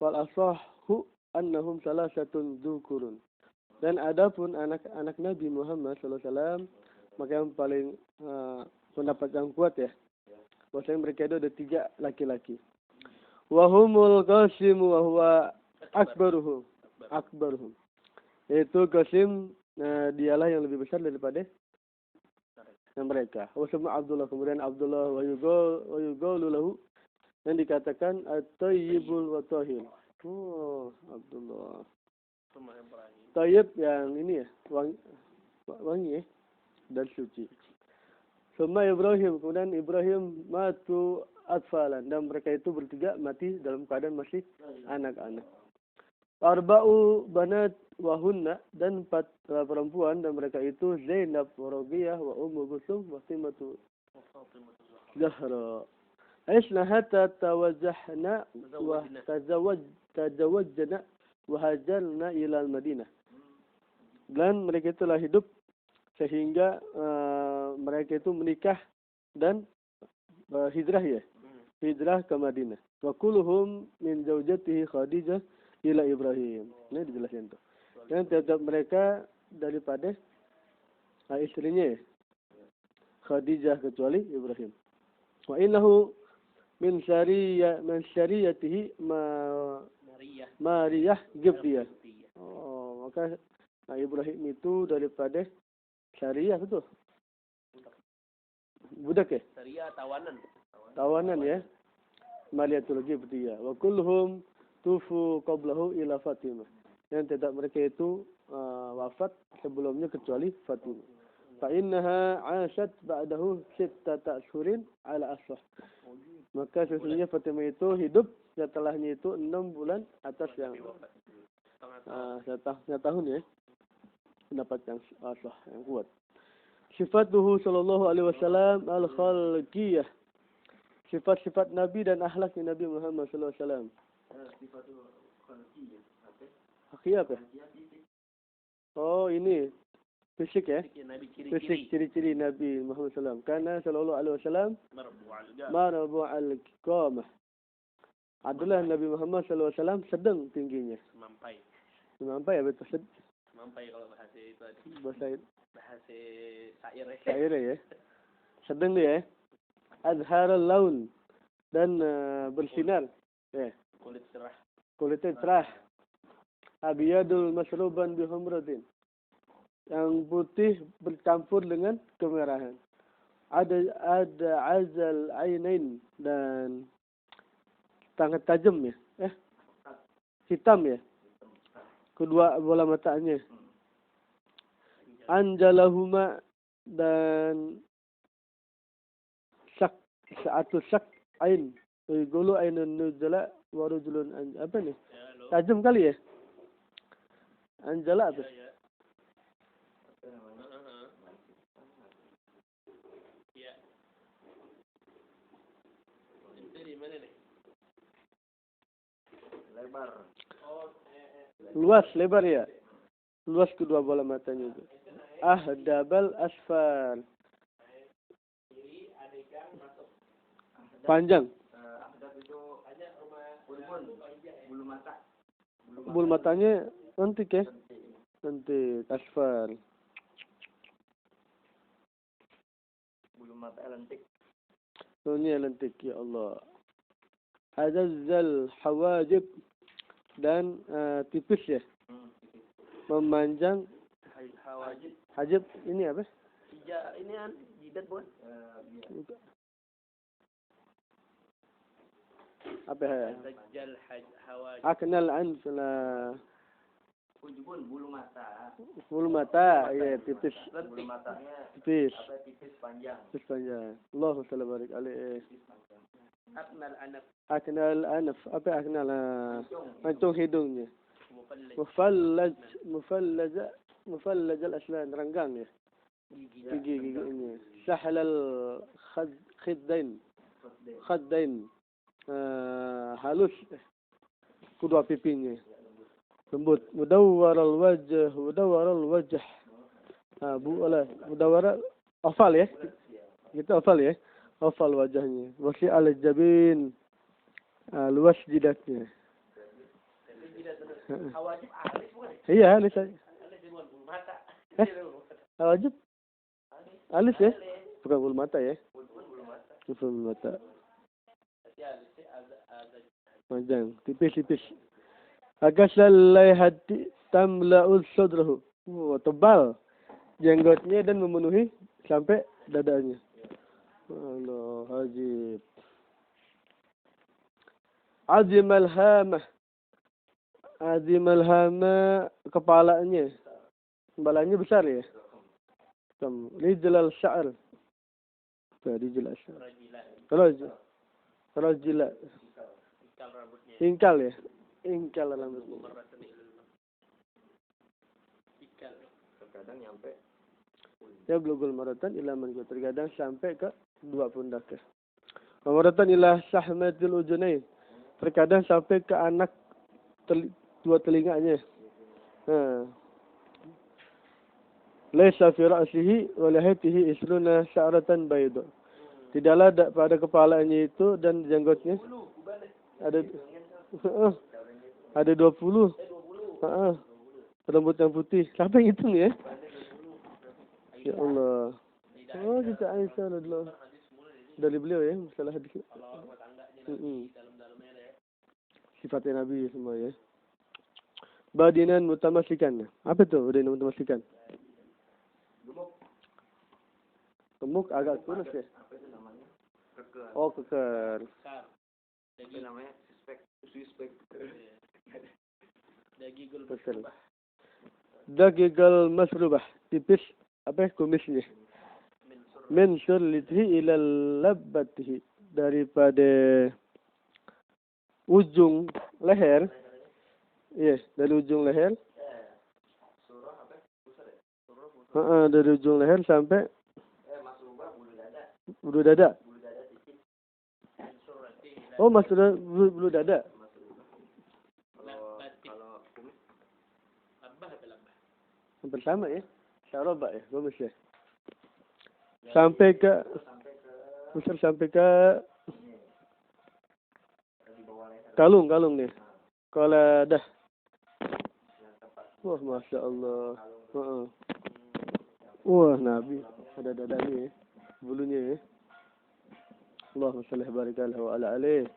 wal asahhu annahum salasatun dzukurun. Dan adapun anak-anak Nabi Muhammad sallallahu alaihi wasallam maka yang paling pendapat yang kuat ya. Bahwasanya mereka itu ada 3 laki-laki. Wa humul Qasim wa huwa akbaruhum. Yaitu Qasim dialah yang lebih besar daripada yang mereka. Wasma Abdullah, kemudian Abdullah wa yuqalu lahu yang dikatakan at-tayyibul wa tahir. Oh, Abdullah. Tayyib yang ini ya, wangi ya, dan suci. Suma Ibrahim, kemudian Ibrahim matu atfalan, dan mereka itu bertiga mati dalam keadaan masih anak-anak. Arba'u banat wahunna, dan 4 perempuan, dan mereka itu Zainab, Rabi'ah, wa Ummu Kulsum, wa Fatimatu Zahra. Aisna hatta tawajjahna wa tazawwajna wa hajalna ila al-Madinah. Dan mereka itulah hidup sehingga mereka itu menikah dan hijrah ya. Hijrah ke Madinah. Wa kulluhum min zaujatihi Khadijah ila Ibrahim. Ini dijelaskan tuh. Dan tiap mereka daripada istrinya Khadijah kecuali Ibrahim. Wa innahu min syariyatihi Maria Gibdiyah. Oh, maka Ibrahim itu daripada syariah betul. Budak ya? Syariah tawanan. Tawanan ya. Mariatul Gibdiyah. Wa kulluhum tufu qablahu ila Fatimah. Dan tidak mereka itu wafat sebelumnya kecuali Fatimah. Fa innaha 'ashat ba'dahu 6 ashhurin 'ala ashah. Maka sesungguhnya Fatimah itu hidup setelahnya itu 6 bulan atas yang setengah tahun ya. Pendapat yang asah yang kuat. Sifatuhu sallallahu alaihi wasallam al-khalqiyah. Sifat-sifat Nabi dan akhlak Nabi Muhammad sallallahu alaihi wasallam. Sifatul khalqiyah. Apa? Oh, ini fisik ya. Fisik ciri-ciri Nabi Muhammad sallallahu alaihi wasallam. Karena sallallahu alaihi wasallam marbu al-qamah. Adalah Nabi Muhammad sallallahu alaihi wasallam sedang tingginya. Semampai ya betul. Semampai kalau bahasa itu ada. Bahasa Syair ya. syair ya. Sedang dia ya. Azharul laun dan bersinar. Ya. Kulitnya cerah. Abiyadul masruban bihumratin. Yang putih bercampur dengan kemerahan. Ada azal ainain dan sangat tajam ya. Hitam ya. Kedua bola matanya. Anjalahuma dan satu syak ain. Gulu ainun nuzala warujulun apa nih? Tajam kali ya? Anjala apa? Ya. Dari mana nih? Lebar. Luas, lebar ya. Luas kedua bola matanya itu. Ahdabal asfar. Panjang. Ahdab itu bulu mata. Bulu matanya lentik ya. Lentik, asfar. Bulu mata lentik. Oh, ini lentik ya Allah. Azazzal hawajib dan tipis ya. Memanjang hajib ini apa? Ini jidat bukan? Apa ya? Azazzal hawajib. Aknal anfala. Ujubun bulu mata. Bulu mata, ya tipis. Bulu matanya tipis. Tipis panjang. Tipis panjang. Allahu ta'ala barik alaih. Aknal anaf. Aknal anaf. Apa aknal? Mancung hidungnya. Mufallaj al-aslan. Renggang ya. Gigi-giginya. Sahlal khiddain. Halus. Kedua pipinya. Lembut. Mudawwar al-wajh. Mudawwar oval ya. Kita oval ya. Oval wajahnya. Wasi al-jabin. Luas jidatnya. Hawajib alis bukan? Iya, alis aja. Alis bukan bulu mata. Hawajib? Alis ya? Bukan bulu mata ya? Bukan bulu mata. Panjang, tipis-tipis. Agasalai hati tamla'ul sadrahu. Tebal jenggotnya dan memenuhi sampai dadanya. Allah, hajib. Azimal hamah. Azimal hamah, kepalanya. Kepalanya besar ya? Rijlal sya'ar. Rijlal sya'ar. Rajila. Ingkal ya? Ingkal rambutnya. Terkadang nyampe. Ya blugul maratan ila manku. Terkadang sampai ke dua pundak ya. Maratan ila sahmatil ujunain. Terkadang sampai ke anak dua telinganya. Laisa fi ra'sihi wa lihiyatihi isluna sya'ratan bayda. Tidaklah pada kepalanya itu dan jenggotnya ada 20. Rambut yang putih. Siapa yang hitung ya? Ya Allah. Oh, kita Aisyah dulu. Dari beliau ya, masalah hadis. Sifatnya Nabi semua ya. Badinan mutamasikan. Apa itu badinan mutamasikan? Gemuk agak kurus ya. Oh, keker. Apa namanya? Suspek. Dagigal masrubah. Tipis apa kumisnya. Min surlitihi ila labbatihi. Daripada ujung leher. Iya, dari ujung leher. Dari ujung leher sampai bulu dada. Oh, maksudnya bulu dada. Kalau kumis hampir sama ya. Syarabah ya, bagus ya. Sampai ke besar sampai ke kalung nih. Kalau dah Wah, masya Allah. Wah, Nabi ada dadanya ya, bulunya ya. Allahumma shalli barakallahu ala alaih.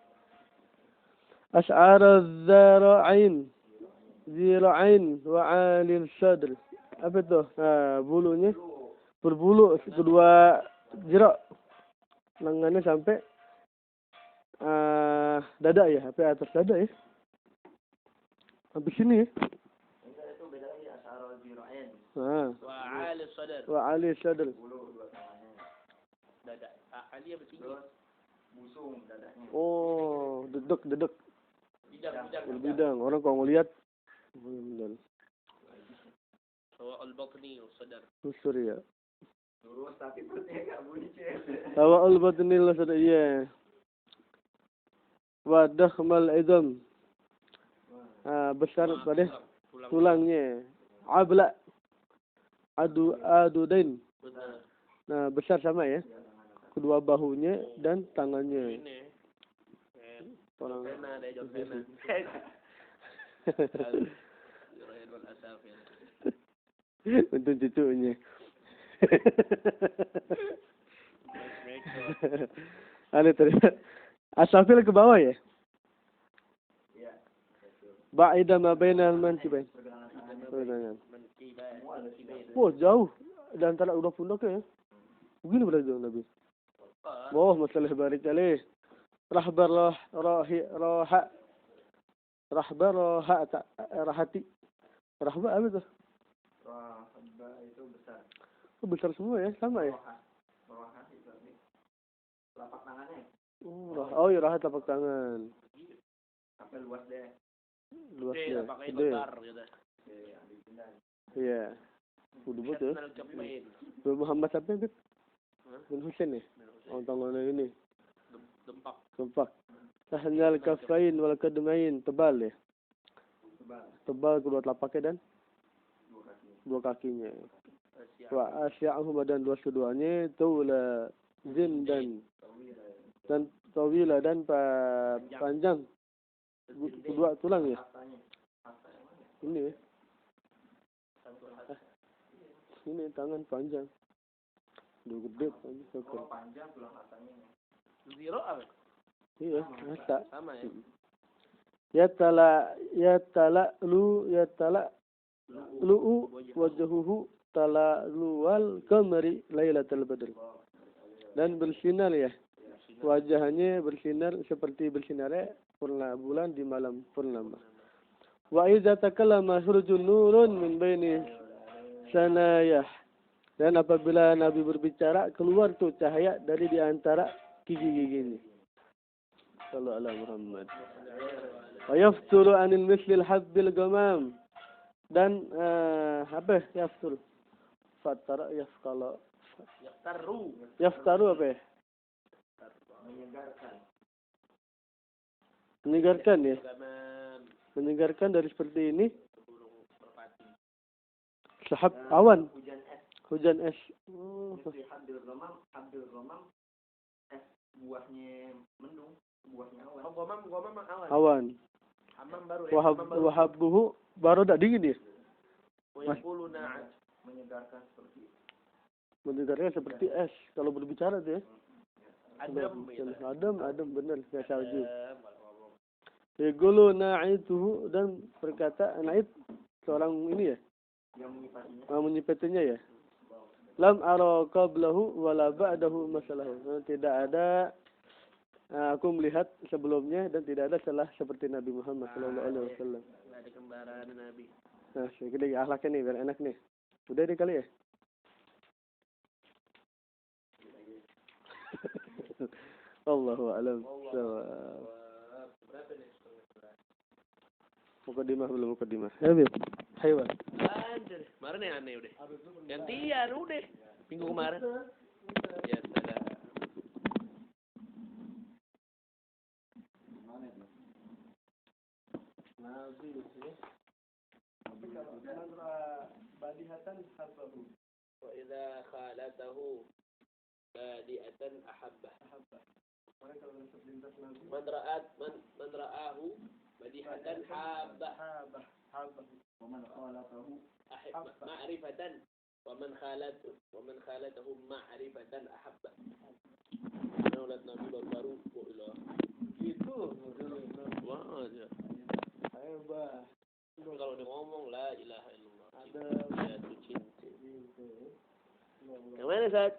Ash'ar az-zara'in, zira'in wa 'alil sadr. Apa itu? Bulunya berbulu kedua jerak. Lengannya sampai dada ya, sampai atas dada ya. Habis sini ya. Itu beda lagi asharul zira'in. Wa 'alil sadr. Wa 'alil sadr. Bulu dua tangannya. Dada. Ali apa tinggi? Busung dadanya. Oh, dedek. Bidang. Orang kalau ngelihat benar. Wa al-batni wa sadr. Usur ya. Lurus tapi perutnya enggak buncit. Tawa al-batni la sadr ya. Wa dakhmal idam. Besar pada tulangnya. Abla. Adudain. Nah, besar sama ya. Kedua bahunya dan tangannya. Ini. Orang Ada jokena. untuk cucunya. Ada terus. Asafil ke bawah ya? Iya. Ba'ida ma bainal mankibain. Pergelangan. Wah, jauh. Dan antara udah pundaknya ya. Begini berarti dong Nabi. Wah, masalah barik alaih. Rahbar rahati. Rahba apa tuh? Rahba itu besar. Oh, besar semua ya, sama ya? Rahati itu telapak tangannya. Oh, ya rahat telapak tangan. Sampai luas deh. Luas ya. Pakai Gede. besar gitu. Iya. Udah betul. Al-Kafain. Muhammad siapa ya? Bin Husain ya? Oh, tangannya ini. Dempak. Sahnal kafain wal kadmain, tebal ya? Tebal kedua telapaknya dan dua kakinya. Wa asya'ahum dan dua keduanya taula zin dan tawila dan panjang. Kedua tulang ya? Ini ya? Ini tangan panjang. Dua gede panjang. Kalau panjang tulang rasanya. Zero apa? Iya, masa. Sama ya. Yatala lu'u wajhuhu talaluwal kamari lailatul badr. Dan bersinar ya. Wajahnya bersinar seperti bersinarnya bulan di malam purnama. Wa idza takallama khurujun nurun min baini sanayah. Dan apabila Nabi berbicara, keluar tuh cahaya dari di antara gigi-giginya. Sallallahu alaihi Muhammad. Wa yafturu anil mislil habbil gamam. Dan apa ya yaftur? Fatara yafqala. Yaftaru apa ya? Menyegarkan ya. Menyegarkan dari seperti ini. Sahab awan. Hujan es. Habbil ghamam es buahnya mendung, buahnya awan. Oh, gomam awan. Awan. Hamam baru Wahabbuhu baru tak dingin ya. Wayaquluna Menyegarkan seperti Menyegarkan seperti es kalau berbicara tuh ya. adem. Adem benar kayak salju. Yaqulu na'ituhu dan berkata na'it seorang ini ya. yang menyifatinya. Menyifatinya ya. Lam ara qablahu wala ba'dahu masalahu. Tidak ada aku melihat sebelumnya dan tidak ada salah seperti Nabi Muhammad sallallahu alaihi wasallam. Ada kembaran Nabi. Nah, sedikit akhlaknya nih biar enak nih. Udah deh kali ya. Allahu a'lam. Mukadimah belum mukadimah. Habis. Haywan. Anjir, kemarin yang aneh udah. Gantian udah. Minggu kemarin. Ya, ada. Nabi ya. Tapi kalau badihatan habbahu. Wa idza khalatahu badi'atan ahabbah. Orang kalau masuk lintas Nabi. Man ra'ahu badihatan habbah. Habah. Waman qala ma'rifatan wa man khalatahum ma'rifatan ahabba. Naulat Nabi baru-baru Gitu. wah ya. Hebat. Kalau dia ngomong la ilaha illallah Ada jatuh cinta. gitu. Yang mana Ustaz?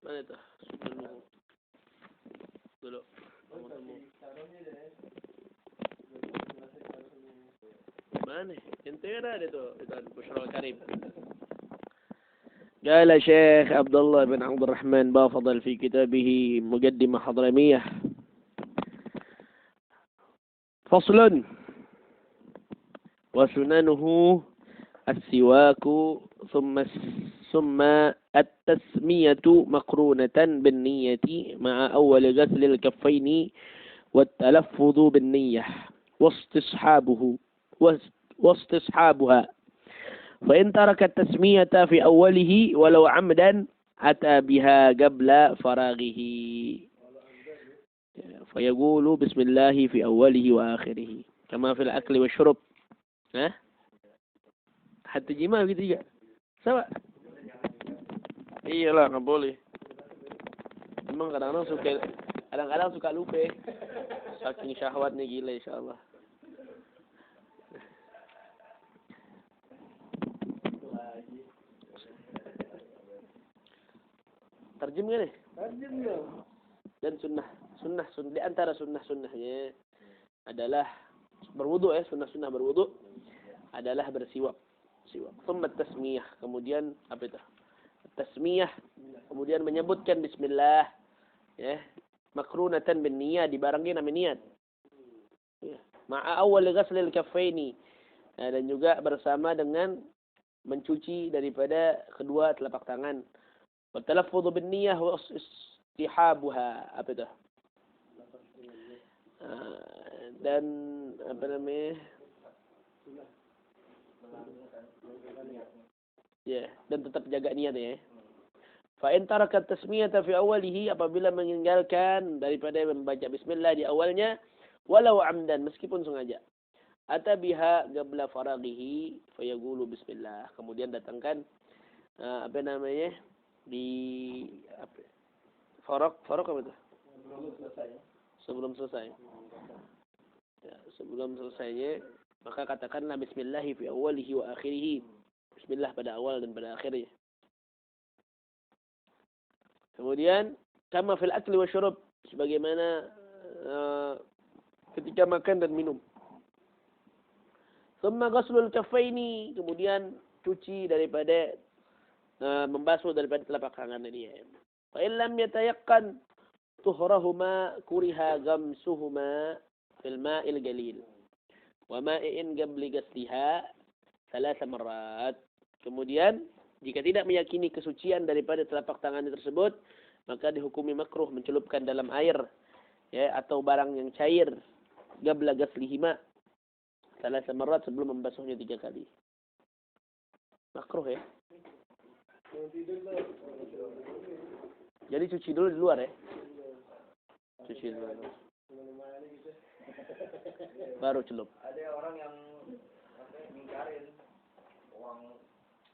Mana itu? Dulu. Mana? Ente ada itu Bushra Karim. قال شيخ عبد الله بن عبد الرحمن بافضل في كتابه مقدمة حضرمية فصل وسننه السواك ثم التسمية مقرونة بالنية مع أول غسل الكفين والتلفظ بالنية واستصحابها فإن ترك التسمية في أوله ولو عمدا أتى بها قبل فراغه فيقول بسم الله في أوله وآخره كما في الأكل والشرب حتى جماع gitu juga sama iyalah nggak boleh emang kadang-kadang suka lupa saking syahwatnya gila insyaallah. Terjem kan nih? Terjem dong. Dan sunnah di antara sunnahnya adalah berwudu sunnah berwudu adalah bersiwak. Thumma tasmiyah, kemudian apa itu? Tasmiyah, kemudian menyebutkan bismillah ya, makrunatan bin niyah, dibarengi nama niat. Ya, ma'a awal ghaslil kaffaini. Dan juga bersama dengan mencuci daripada kedua telapak tangan. والتلفظ بالنية واستحابها apa itu? Dan apa namanya? Ya, dan tetap jaga niat ya. Fa in taraka tasmiyata fi awwalihi, apabila meninggalkan daripada membaca bismillah di awalnya walau amdan, meskipun sengaja. Ata biha qabla faraghihi fayaqulu bismillah. Kemudian datangkan apa namanya? Di faraq apa itu? Sebelum selesai. Ya, sebelum selesainya maka katakanlah bismillah fi awwalihi wa akhirih. Bismillah pada awal dan pada akhirnya. Kemudian kama fil akli wa syurub, sebagaimana ketika makan dan minum. Thumma ghaslul kaffaini, kemudian cuci daripada membasuh daripada telapak tangan ini. Fa in lam yatayaqqan tuhrahuma kuriha ghamsuhuma fil ma'il galil wa ma'in qabli ghasliha 3 marrat. Kemudian jika tidak meyakini kesucian daripada telapak tangan tersebut, maka dihukumi makruh mencelupkan dalam air ya atau barang yang cair qabla ghaslihima 3 marrat, sebelum membasuhnya 3 kali. Makruh ya. Jadi cuci dulu di luar ya. Cuci dulu. Baru celup. Ada orang yang ngingkarin uang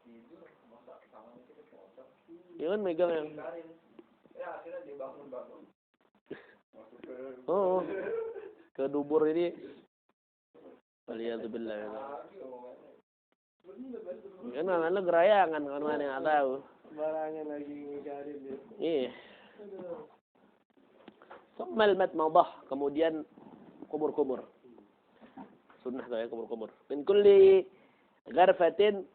tidur masa tangan itu kotor. Ya kan megang yang. Ya akhirnya dia bangun. Oh. Ke dubur ini. Waliyadzubillah. Kan anak gerayangan kan mana yang tahu. Barangan lagi ngikarin dia. Iya. Summal matmadah, kemudian kumur-kumur. Sunnah tuh ya kumur-kumur. Min kulli gharfatin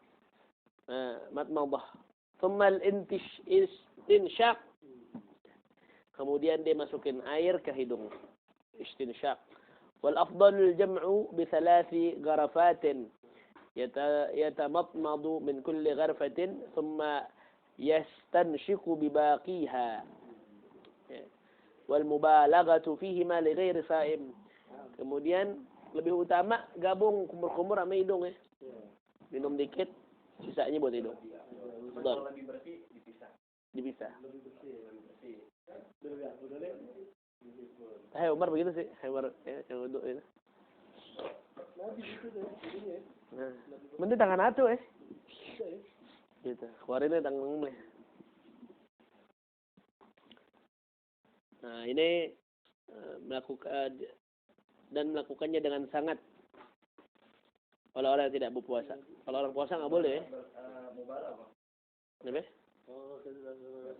matmadah. Summal istinshaq. Kemudian dia masukin air ke hidung. Istinshaq. Wal afdalul jam'u bi 3 gharafatin. yatamatmadu min kulli gharfatin thumma yastanshiqu bibaqiha. Wal mubalaghatu fihi ma li ghairi sa'im. Kemudian lebih utama gabung kumur-kumur sama hidung ya. Minum dikit, sisanya buat hidung. Kalau lebih bersih dipisah. Hai Umar begitu sih. Hai Umar ya, yang wudhu itu. Nah, mending tangan atuh gitu. Keluarinnya tangan ngomong. Nah, ini melakukannya dengan sangat oleh orang yang tidak berpuasa. Kalau orang puasa nggak boleh. Kenapa?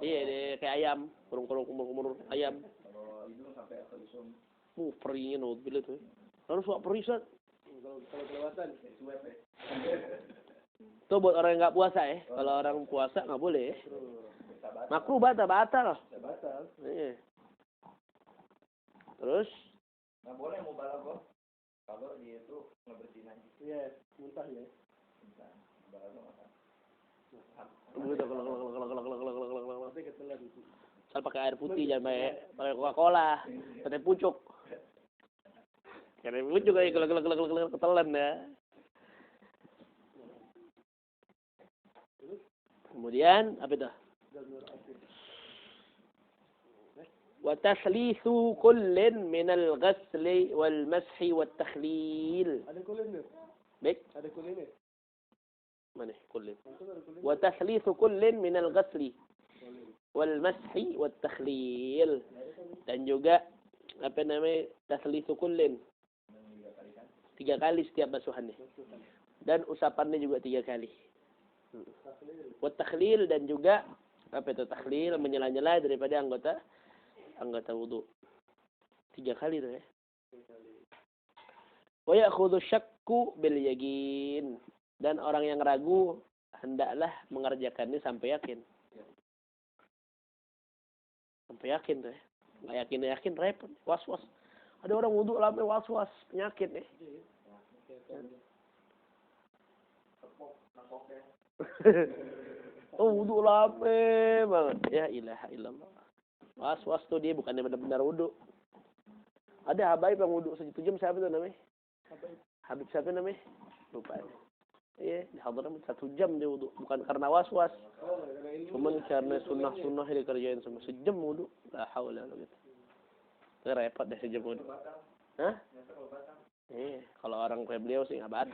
Iya, kayak ayam, kumur ayam. Kalau hidung sampai ke hidung. Perihnya naudzubillah tuh. Lalu suka perih Ustaz. Kalau kelewatan Suwep ya. Itu buat orang yang nggak puasa ya. Kalau orang puasa nggak boleh. Makruh batal. batal. Iya. Terus? Nggak boleh mubalaghah kalau dia itu ngebersihin aja. Iya, muntah ya. Asal pakai air putih, jangan pakai Coca-Cola, pakai pucuk. Karena pucuk aja kalau ketelan ya. Kemudian apa itu? Wa taslisu kullin minal ghasli wal mashi wat takhlil. Ada kulit nih. Baik. Ada kulit nih. Mana kullin? Wa taslisu kullin minal ghasli wal mashi wat takhlil. Dan juga apa namanya? Taslisu kullin. 3 kali setiap basuhannya. Dan usapannya juga 3 kali. Wat takhlil dan juga apa itu takhlil, menyela-nyela daripada anggota wudu. 3 kali tuh ya. Wa ya'khudhu syakku bil yaqin. Dan orang yang ragu hendaklah mengerjakannya sampai yakin. Sampai yakin tuh ya. Nggak yakin repot, was-was. Ada orang wudu lama was-was, penyakit nih. Oh, wudu lama banget. Ya ilaha illallah. Was-was tuh dia bukannya benar-benar wudu. Ada habaib yang wudu 1 jam, siapa tuh namanya? Habib siapa namanya? Lupa. Iya, di Hadramaut 1 jam dia wudu, bukan karena was-was. Cuman karena sunnah-sunnah yang dikerjain sama 1 jam wudu. La haula wala quwwata. Repot deh 1 jam wudu. Hah? Iya, kalau orang kayak beliau sih enggak batal.